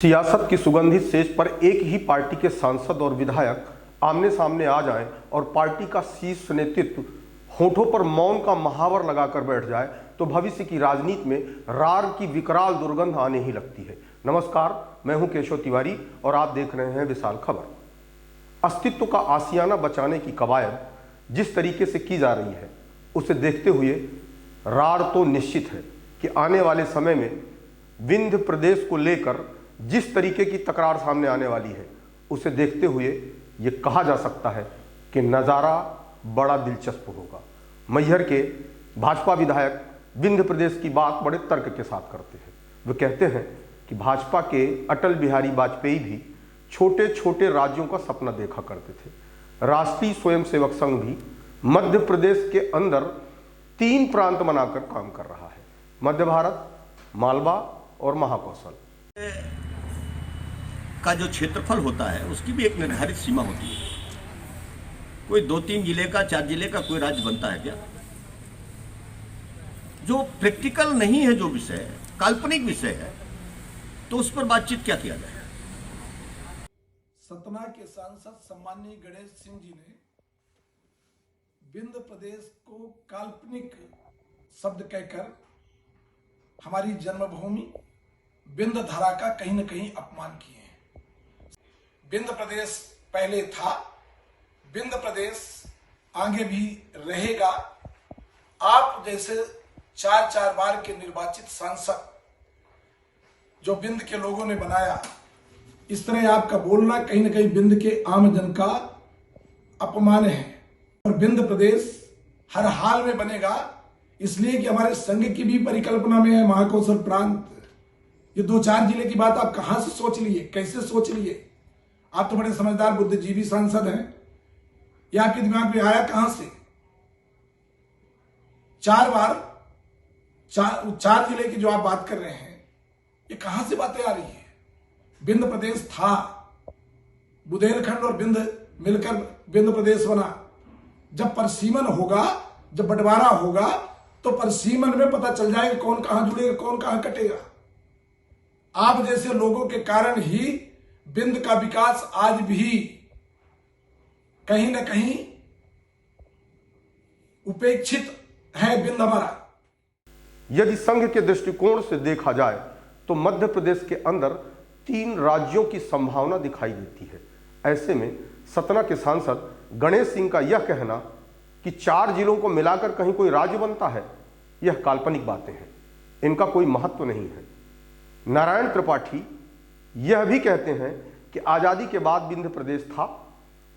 सियासत की सुगंधित सेज पर एक ही पार्टी के सांसद और विधायक आमने सामने आ जाएं और पार्टी का शीर्ष नेतृत्व होठों पर मौन का महावर लगाकर बैठ जाए तो भविष्य की राजनीति में रार की विकराल दुर्गंध आने ही लगती है। नमस्कार, मैं हूं केशव तिवारी और आप देख रहे हैं विशाल खबर। अस्तित्व का आशियाना बचाने की कवायद जिस तरीके से की जा रही है उसे देखते हुए रार तो निश्चित है कि आने वाले समय में विंध्य प्रदेश को लेकर जिस तरीके की तकरार सामने आने वाली है उसे देखते हुए ये कहा जा सकता है कि नज़ारा बड़ा दिलचस्प होगा। मैहर के भाजपा विधायक विंध्य प्रदेश की बात बड़े तर्क के साथ करते हैं। वे कहते हैं कि भाजपा के अटल बिहारी वाजपेयी भी छोटे छोटे राज्यों का सपना देखा करते थे। राष्ट्रीय स्वयंसेवक संघ भी मध्य प्रदेश के अंदर 3 प्रांत बनाकर काम कर रहा है, मध्य भारत, मालवा और महाकौशल का जो क्षेत्रफल होता है उसकी भी एक निर्धारित सीमा होती है। कोई 2-3 जिले का, 4 जिले का कोई राज्य बनता है क्या? जो प्रैक्टिकल नहीं है, जो विषय है, काल्पनिक विषय है, तो उस पर बातचीत क्या किया जाए? सतना के सांसद सम्माननीय गणेश सिंह जी ने विंध्य प्रदेश को काल्पनिक शब्द कहकर हमारी जन्मभूमि विंध्य धरा का कहीं न कहीं अपमान किए हैं। विंध्य प्रदेश पहले था, विंध्य प्रदेश आगे भी रहेगा। आप जैसे 4 बार के निर्वाचित सांसद जो विंध्य के लोगों ने बनाया, इस तरह आपका बोलना कहीं न कहीं विंध्य के आम जन का अपमान है। और विंध्य प्रदेश हर हाल में बनेगा, इसलिए कि हमारे संघ की भी परिकल्पना में है महाकौशल प्रांत। ये 2-4 जिले की बात आप कहां से सोच लिए, कैसे सोच लिए? आप तो बड़े समझदार बुद्धिजीवी सांसद हैं, ये आपके दिमाग में आया कहां से? 4 जिले की जो आप बात कर रहे हैं, ये कहां से बातें आ रही है? विंध्य प्रदेश था, बुंदेलखंड और विंध्य मिलकर विंध्य प्रदेश बना। जब परसीमन होगा, जब बंटवारा होगा, तो परसीमन में पता चल जाएगा कौन कहां जुड़ेगा, कौन कहां कटेगा। आप जैसे लोगों के कारण ही विंध्य का विकास आज भी कहीं न कहीं उपेक्षित है। विंध्य हमारा, यदि संघ के दृष्टिकोण से देखा जाए तो मध्य प्रदेश के अंदर 3 राज्यों की संभावना दिखाई देती है। ऐसे में सतना के सांसद गणेश सिंह का यह कहना कि 4 जिलों को मिलाकर कहीं कोई राज्य बनता है, यह काल्पनिक बातें हैं, इनका कोई महत्व नहीं है। नारायण त्रिपाठी यह भी कहते हैं कि आजादी के बाद विंध्य प्रदेश था,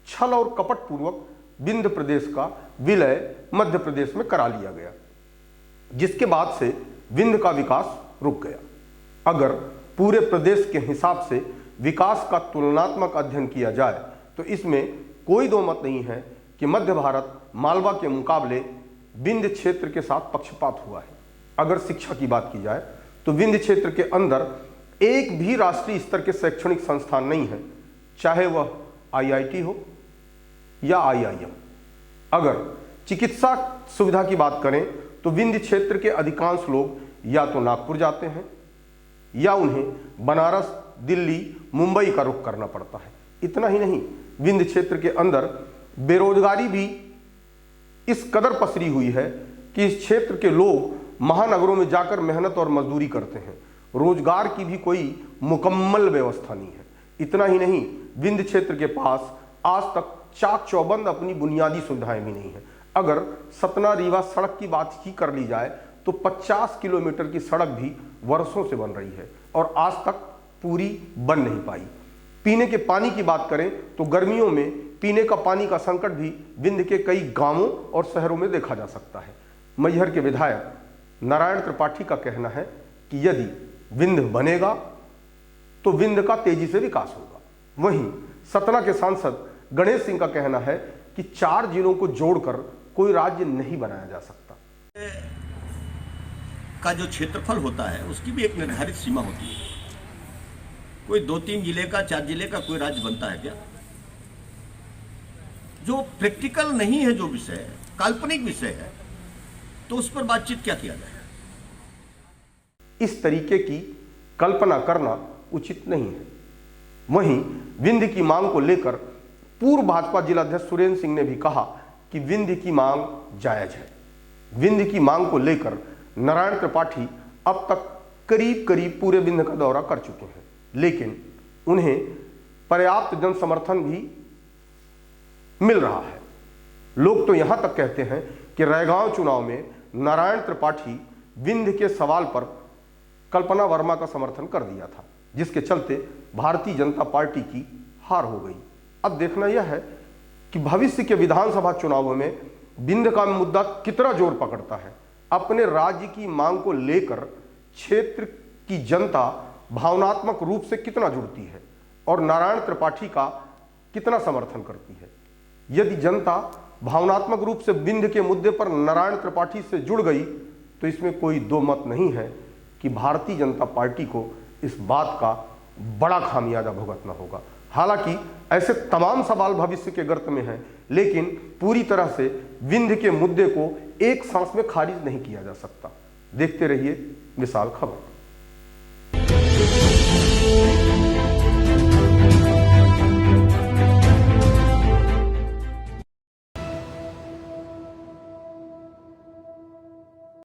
छल और कपट पूर्वक विंध्य प्रदेश का विलय मध्य प्रदेश में करा लिया गया, जिसके बाद से विंध्य का विकास रुक गया। अगर पूरे प्रदेश के हिसाब से विकास का तुलनात्मक अध्ययन किया जाए तो इसमें कोई दो मत नहीं है कि मध्य भारत मालवा के मुकाबले विंध्य क्षेत्र के साथ पक्षपात हुआ है। अगर शिक्षा की बात की जाए तो विंध्य क्षेत्र के अंदर एक भी राष्ट्रीय स्तर के शैक्षणिक संस्थान नहीं है, चाहे वह IIT हो या IIM। अगर चिकित्सा सुविधा की बात करें तो विंध्य क्षेत्र के अधिकांश लोग या तो नागपुर जाते हैं या उन्हें बनारस, दिल्ली, मुंबई का रुख करना पड़ता है। इतना ही नहीं, विंध्य क्षेत्र के अंदर बेरोजगारी भी इस कदर पसरी हुई है कि इस क्षेत्र के लोग महानगरों में जाकर मेहनत और मजदूरी करते हैं। रोजगार की भी कोई मुकम्मल व्यवस्था नहीं है। इतना ही नहीं, विंध्य क्षेत्र के पास आज तक चाक चौबंद अपनी बुनियादी सुविधाएं भी नहीं है। अगर सतना रीवा सड़क की बात ही कर ली जाए तो 50 किलोमीटर की सड़क भी वर्षों से बन रही है और आज तक पूरी बन नहीं पाई। पीने के पानी की बात करें तो गर्मियों में पीने का पानी का संकट भी विंध्य के कई गांवों और शहरों में देखा जा सकता है। मैहर के विधायक नारायण त्रिपाठी का कहना है कि यदि विंध्य बनेगा तो विंध्य का तेजी से विकास होगा। वहीं सतना के सांसद गणेश सिंह का कहना है कि 4 जिलों को जोड़कर कोई राज्य नहीं बनाया जा सकता। का जो क्षेत्रफल होता है उसकी भी एक निर्धारित सीमा होती है। कोई 2-3 जिले का, 4 जिले का कोई राज्य बनता है क्या? जो प्रैक्टिकल नहीं है, जो विषय है, काल्पनिक विषय है, तो उस पर बातचीत क्या किया जाए? इस तरीके की कल्पना करना उचित नहीं है। वहीं विंध्य की मांग को लेकर पूर्व भाजपा जिलाध्यक्ष सुरेंद्र सिंह ने भी कहा कि विंध्य की मांग जायज है। विंध्य की मांग को लेकर नारायण त्रिपाठी अब तक करीब करीब पूरे विंध्य का दौरा कर चुके हैं, लेकिन उन्हें पर्याप्त जन समर्थन भी मिल रहा है। लोग तो यहां तक कहते हैं कि रैगांव चुनाव में नारायण त्रिपाठी विंध्य के सवाल पर कल्पना वर्मा का समर्थन कर दिया था, जिसके चलते भारतीय जनता पार्टी की हार हो गई। अब देखना यह है कि भविष्य के विधानसभा चुनावों में विंध्य का मुद्दा कितना जोर पकड़ता है। अपने राज्य की मांग को लेकर क्षेत्र की जनता भावनात्मक रूप से कितना जुड़ती है और नारायण त्रिपाठी का कितना समर्थन करती है। यदि जनता भावनात्मक रूप से विंध्य के मुद्दे पर नारायण त्रिपाठी से जुड़ गई तो इसमें कोई दो मत नहीं है कि भारतीय जनता पार्टी को इस बात का बड़ा खामियाजा भुगतना होगा। हालांकि ऐसे तमाम सवाल भविष्य के गर्त में हैं, लेकिन पूरी तरह से विंध्य के मुद्दे को एक सांस में खारिज नहीं किया जा सकता। देखते रहिए विशाल खबर।